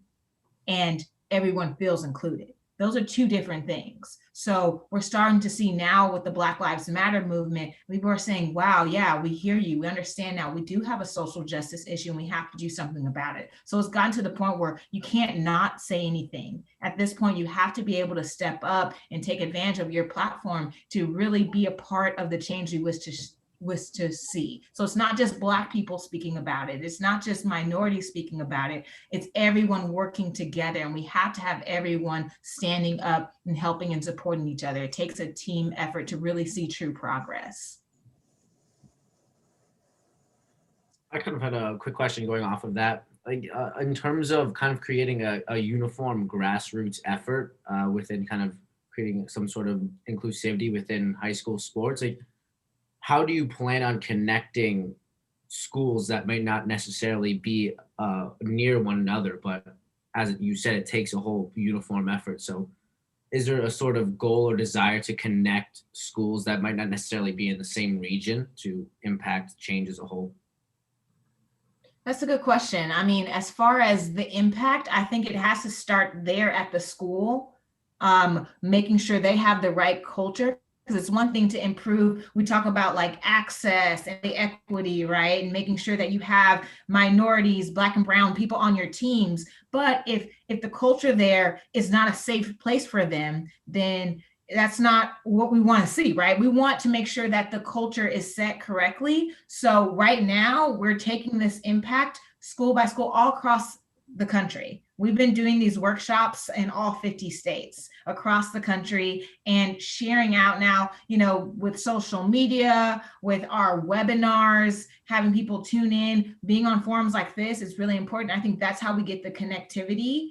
and everyone feels included. Those are two different things. So we're starting to see now with the Black Lives Matter movement, people are saying, wow, yeah, we hear you. We understand now. We do have a social justice issue and we have to do something about it. So it's gotten to the point where you can't not say anything. At this point, you have to be able to step up and take advantage of your platform to really be a part of the change you wish to see. So it's not just Black people speaking about it. It's not just minorities speaking about it. It's everyone working together, and we have to have everyone standing up and helping and supporting each other. It takes a team effort to really see true progress. I kind of had a quick question going off of that. In terms of kind of creating a uniform grassroots effort within kind of creating some sort of inclusivity within high school sports, how do you plan on connecting schools that may not necessarily be near one another, but as you said, it takes a whole uniform effort. So is there a sort of goal or desire to connect schools that might not necessarily be in the same region to impact change as a whole? That's a good question. I mean, as far as the impact, I think it has to start there at the school, making sure they have the right culture. Because it's one thing to improve. We talk about like access and the equity, right? And making sure that you have minorities, Black and brown people on your teams. But if the culture there is not a safe place for them, then that's not what we want to see, right? We want to make sure that the culture is set correctly. So right now we're taking this impact school by school all across the country. We've been doing these workshops in all 50 states across the country and sharing out now, with social media, with our webinars, having people tune in, being on forums like this is really important. I think that's how we get the connectivity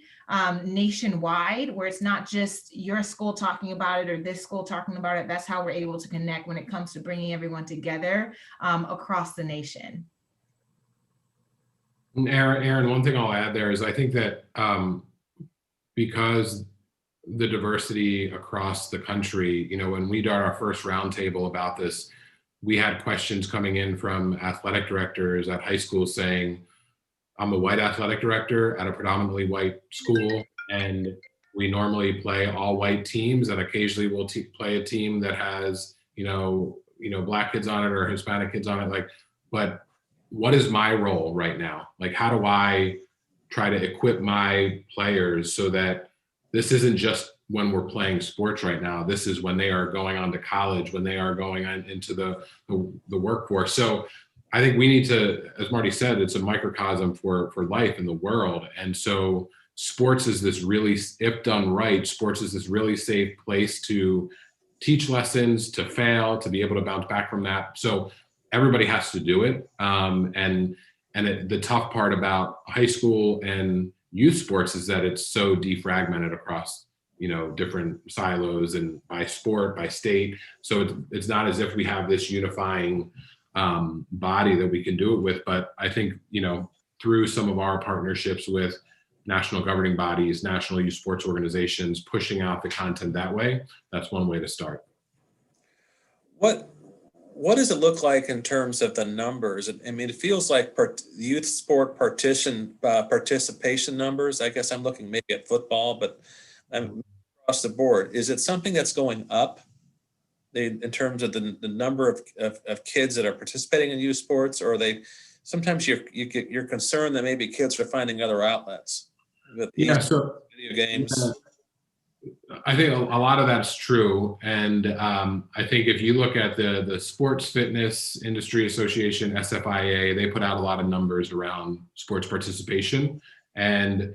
nationwide, where it's not just your school talking about it or this school talking about it. That's how we're able to connect when it comes to bringing everyone together across the nation. Aaron, one thing I'll add there is I think that because the diversity across the country, when we did our first roundtable about this, we had questions coming in from athletic directors at high schools saying, I'm a white athletic director at a predominantly white school, and we normally play all white teams, and occasionally we'll play a team that has, Black kids on it or Hispanic kids on it. But what is my role right now? How do I try to equip my players so that this isn't just when we're playing sports right now, this is when they are going on to college, when they are going on into the workforce. So I think we need to, as Marty said, it's a microcosm for life in the world. And so sports is this really, if done right, sports is this really safe place to teach lessons, to fail, to be able to bounce back from that. So everybody has to do it. The tough part about high school and youth sports is that it's so defragmented across, different silos and by sport, by state. So it's not as if we have this unifying body that we can do it with. But I think, through some of our partnerships with national governing bodies, national youth sports organizations, pushing out the content that way, that's one way to start. What does it look like in terms of the numbers? I mean, it feels like youth sport participation numbers. I guess I'm looking maybe at football, but across the board, is it something that's going up in terms of the number of kids that are participating in youth sports, or are they? Sometimes you're concerned that maybe kids are finding other outlets with video games. I think a lot of that's true. And I think if you look at the Sports Fitness Industry Association, SFIA, they put out a lot of numbers around sports participation. And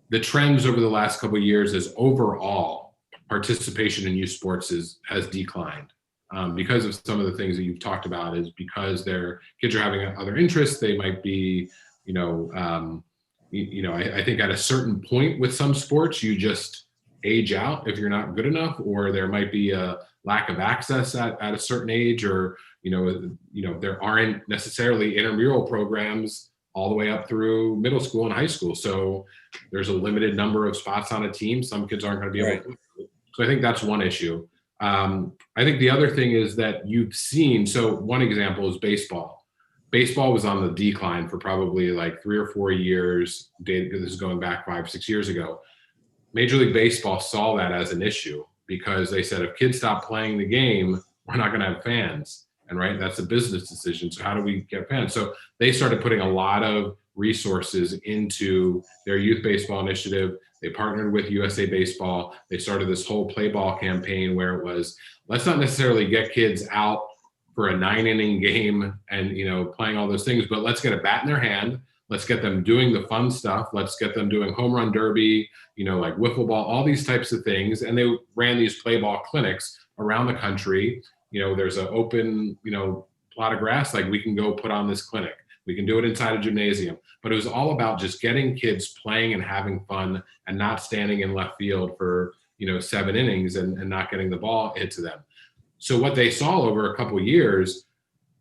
the trends over the last couple of years is overall participation in youth sports has declined because of some of the things that you've talked about, is because their kids are having other interests. They might be, I think at a certain point with some sports, you just age out if you're not good enough, or there might be a lack of access at a certain age, or there aren't necessarily intramural programs all the way up through middle school and high school. So there's a limited number of spots on a team. Some kids aren't going to be able to. So I think that's one issue. I think the other thing is that you've seen, so one example is baseball. Baseball was on the decline for probably like 3 or 4 years. This is going back 5, 6 years ago. Major League Baseball saw that as an issue because they said, if kids stop playing the game, we're not going to have fans. And right, that's a business decision. So how do we get fans? So they started putting a lot of resources into their youth baseball initiative. They partnered with USA Baseball. They started this whole play ball campaign where it was, let's not necessarily get kids out for a 9-inning game and, you know, playing all those things, but let's get a bat in their hand. Let's get them doing the fun stuff. Let's get them doing home run derby, you know, like wiffle ball, all these types of things. And they ran these play ball clinics around the country. You know, there's an open, you know, plot of grass, like we can go put on this clinic. We can do it inside a gymnasium. But it was all about just getting kids playing and having fun and not standing in left field for, you know, 7 innings and not getting the ball hit to them. So what they saw over a couple of years,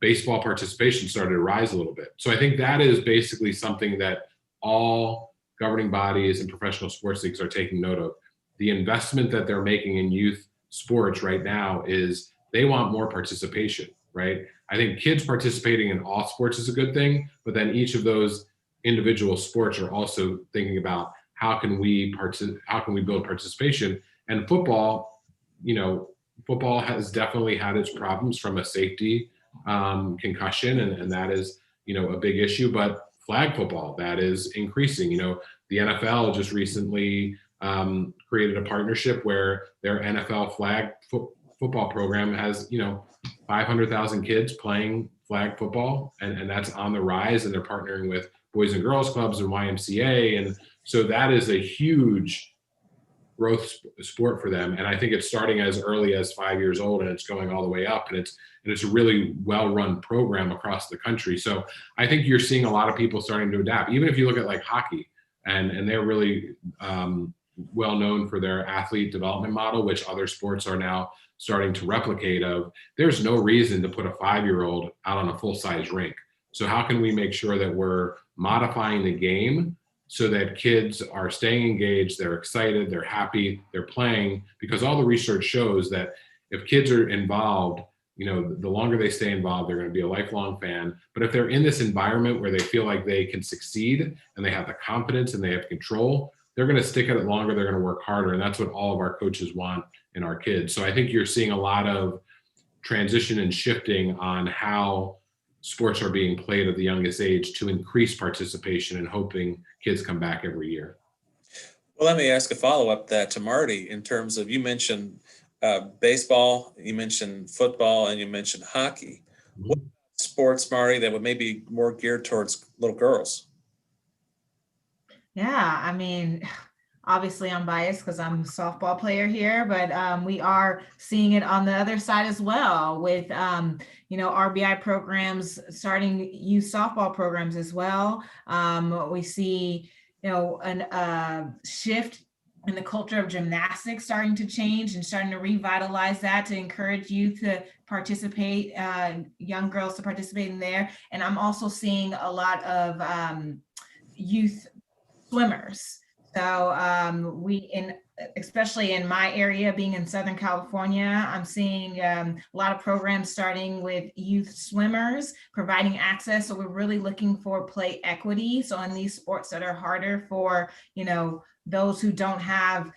baseball participation started to rise a little bit. So I think that is basically something that all governing bodies and professional sports leagues are taking note of. The investment that they're making in youth sports right now is they want more participation, right? I think kids participating in all sports is a good thing, but then each of those individual sports are also thinking about how can we build participation. And football, you know, football has definitely had its problems from a safety concussion, and that is, you know, a big issue. But flag football, that is increasing. You know, the NFL just recently created a partnership where their NFL flag football program has, you know, 500,000 kids playing flag football, and that's on the rise. And they're partnering with Boys and Girls Clubs and YMCA, and so that is a huge growth sport for them. And I think it's starting as early as 5 years old, and it's going all the way up. And it's a really well-run program across the country. So I think you're seeing a lot of people starting to adapt. Even if you look at like hockey, and they're really well known for their athlete development model, which other sports are now starting to replicate of. There's no reason to put a 5-year-old out on a full-size rink. So how can we make sure that we're modifying the game so that kids are staying engaged, they're excited, they're happy, they're playing? Because all the research shows that if kids are involved, you know, the longer they stay involved, they're going to be a lifelong fan. But if they're in this environment where they feel like they can succeed and they have the confidence and they have control, they're going to stick at it longer, they're going to work harder. And that's what all of our coaches want in our kids. So I think you're seeing a lot of transition and shifting on how sports are being played at the youngest age to increase participation and hoping kids come back every year. Well, let me ask a follow-up that to Marty in terms of, you mentioned baseball, you mentioned football, and you mentioned hockey. Mm-hmm. What sports, Marty, that would maybe more geared towards little girls? Yeah, I mean, obviously I'm biased because I'm a softball player here, but we are seeing it on the other side as well with, you know, RBI programs starting youth softball programs as well. We see, you know, a shift in the culture of gymnastics starting to change and starting to revitalize that to encourage youth to participate, young girls to participate in there. And I'm also seeing a lot of youth swimmers. So especially in my area, being in Southern California, I'm seeing a lot of programs starting with youth swimmers, providing access. So we're really looking for play equity. So in these sports that are harder for, you know, those who don't have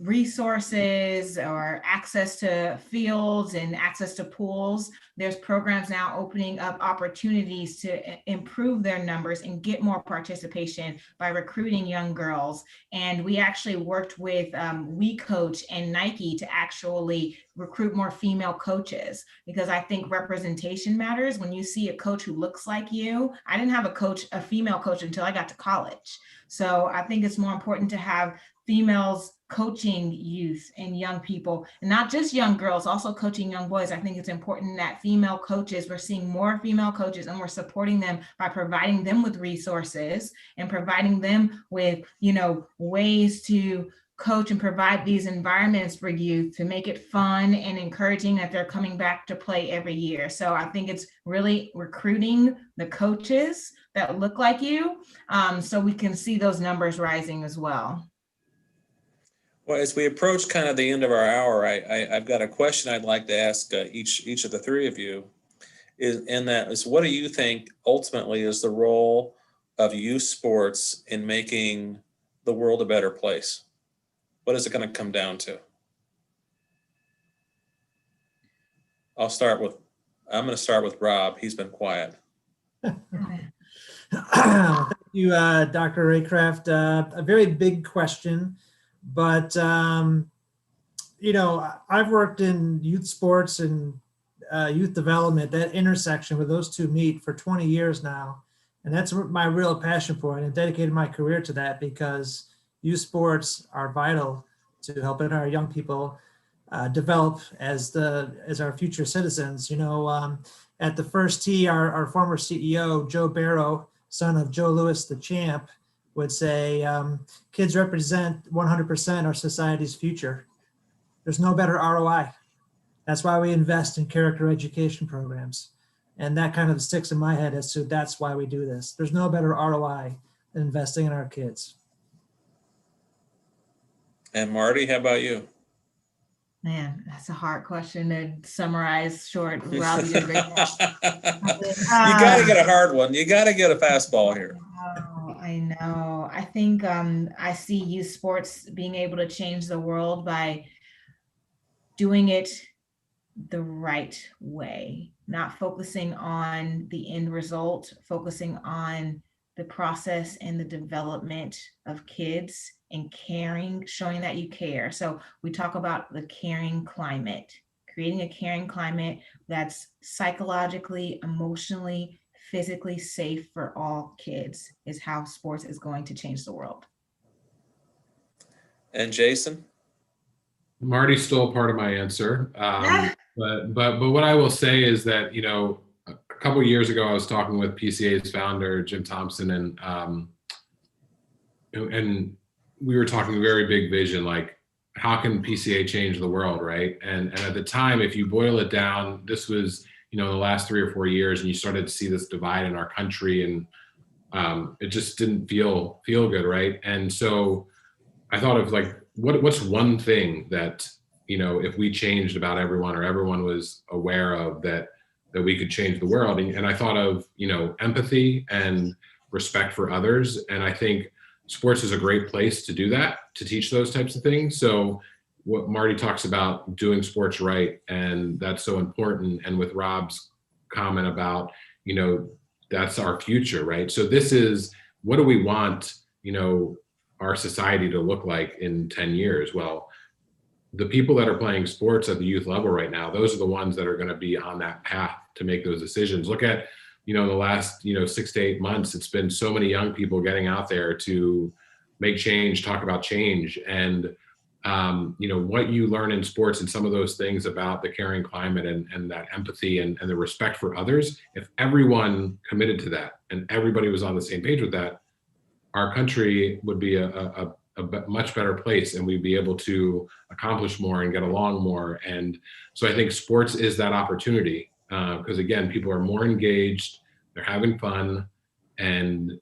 resources or access to fields and access to pools, there's programs now opening up opportunities to improve their numbers and get more participation by recruiting young girls. And we actually worked with We Coach and Nike to actually recruit more female coaches, because I think representation matters. When you see a coach who looks like you, I didn't have a female coach until I got to college. So I think it's more important to have females coaching youth and young people, and not just young girls, also coaching young boys. I think it's important that female coaches, we're seeing more female coaches, and we're supporting them by providing them with resources and providing them with, you know, ways to coach and provide these environments for youth to make it fun and encouraging that they're coming back to play every year. So I think it's really recruiting the coaches that look like you, so we can see those numbers rising as well. Well, as we approach kind of the end of our hour, I've got a question I'd like to ask each of the three of you. What do you think ultimately is the role of youth sports in making the world a better place? What is it going to come down to? I'm going to start with Rob. He's been quiet. Thank you, Dr. Raycraft. A very big question, but you know, I've worked in youth sports and youth development, that intersection where those two meet, for 20 years now. And that's my real passion point, and dedicated my career to that, because youth sports are vital to helping our young people develop as our future citizens. You know, at the First Tee, our former CEO, Joe Barrow, son of Joe Louis, the champ, would say, kids represent 100% our society's future. There's no better ROI. That's why we invest in character education programs. And that kind of sticks in my head as to that's why we do this. There's no better ROI than investing in our kids. And Marty, how about you? Man, that's a hard question to summarize short. Rob, you did a great job. You got to get a hard one. You got to get a fastball here. I know. I think I see youth sports being able to change the world by doing it the right way, not focusing on the end result, focusing on the process and the development of kids and caring, showing that you care. So we talk about the caring climate, creating a caring climate that's psychologically, emotionally, physically safe for all kids is how sports is going to change the world. And Jason? Marty stole part of my answer. But what I will say is that, you know, a couple of years ago, I was talking with PCA's founder, Jim Thompson, and we were talking very big vision, like how can PCA change the world, right? And at the time, if you boil it down, this was, you know, the last 3 or 4 years, and you started to see this divide in our country, and it just didn't feel good, right? And so I thought of like, what's one thing that, you know, if we changed about everyone, or everyone was aware of, that we could change the world. And I thought of, you know, empathy and respect for others. And I think sports is a great place to do that, to teach those types of things. So what Marty talks about, doing sports right, and that's so important. And with Rob's comment about, you know, that's our future, right? So this is, what do we want, you know, our society to look like in 10 years? Well, the people that are playing sports at the youth level right now, those are the ones that are going to be on that path to make those decisions. Look at, you know, the last, you know, 6 to 8 months, it's been so many young people getting out there to make change, talk about change. And, you know, what you learn in sports and some of those things about the caring climate and that empathy and the respect for others, if everyone committed to that and everybody was on the same page with that, our country would be a much better place, and we'd be able to accomplish more and get along more. And so I think sports is that opportunity, because again, people are more engaged, they're having fun, and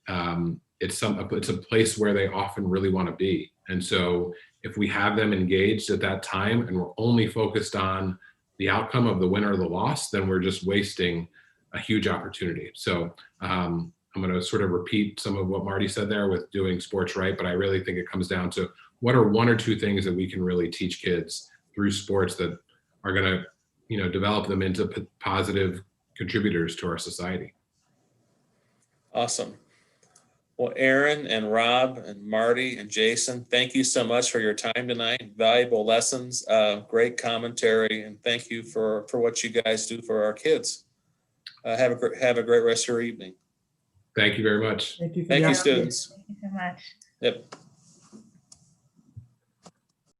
it's a place where they often really want to be. And so if we have them engaged at that time and we're only focused on the outcome of the win or the loss, then we're just wasting a huge opportunity. So I'm going to sort of repeat some of what Marty said there with doing sports right, but I really think it comes down to what are 1 or 2 things that we can really teach kids through sports that are going to, you know, develop them into positive contributors to our society. Awesome. Well, Aaron and Rob and Marty and Jason, thank you so much for your time tonight. Valuable lessons, great commentary, and thank you for what you guys do for our kids. Have a great rest of your evening. Thank you very much. Thank you, Thank you, students. Thank you so much. Yep.